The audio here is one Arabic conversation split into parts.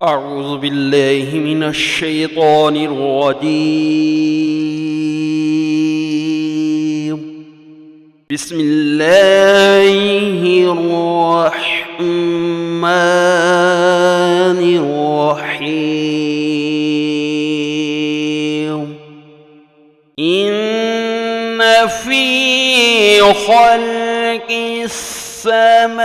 أعوذ بالله من الشيطان الرجيم. بسم الله الرحمن الرحيم. إن في خلق السماوات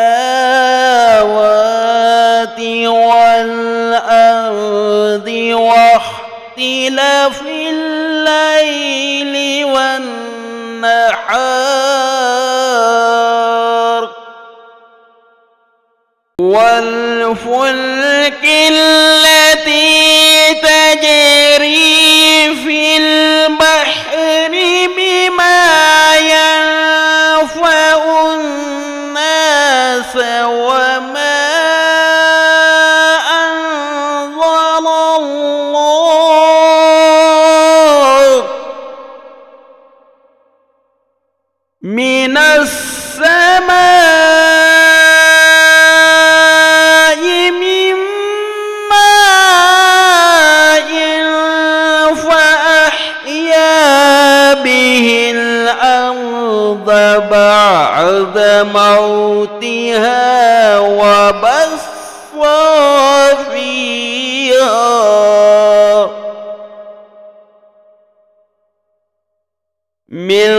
والأرض واختلاف الليل والنهار والفلك التي تجري في البحر بما ينفع الناس وما أنزل الله من السماء من ماء فأحيا به الأرض بعد موتها وبث فيها من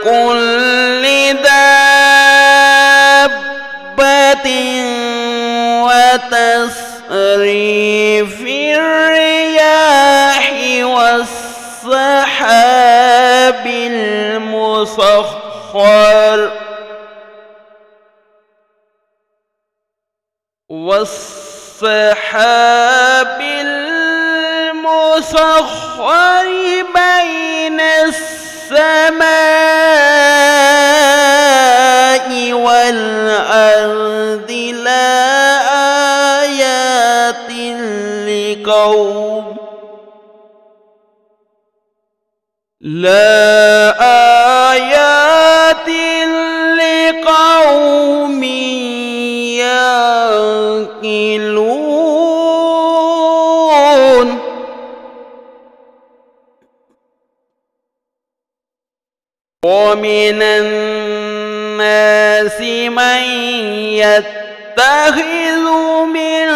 كل دابة وتصريف الرياح والسحاب المسخر بين السماء والأرض لآيات لقوم يعقلون. ومن الناس من يتخذ من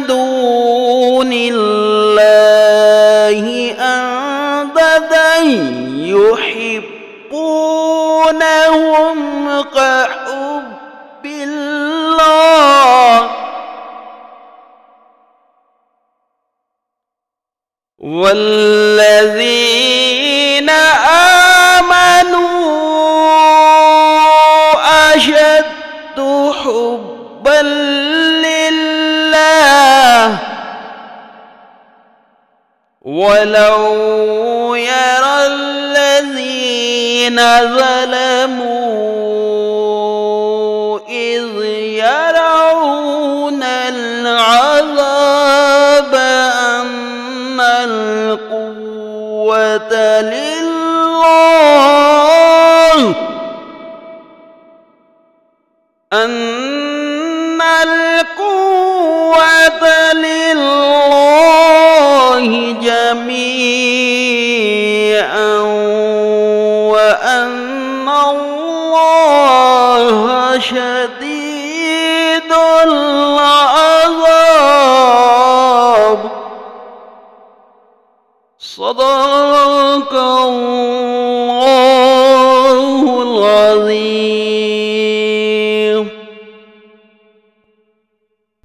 دون الله أندادا يحبونهم كحب الله والذين آمنوا أشد حبا لله ولو يرى الذين ظلموا إذ يرون العذاب أن القوة لله جميعا وأن الله شديد العذاب. صدق الله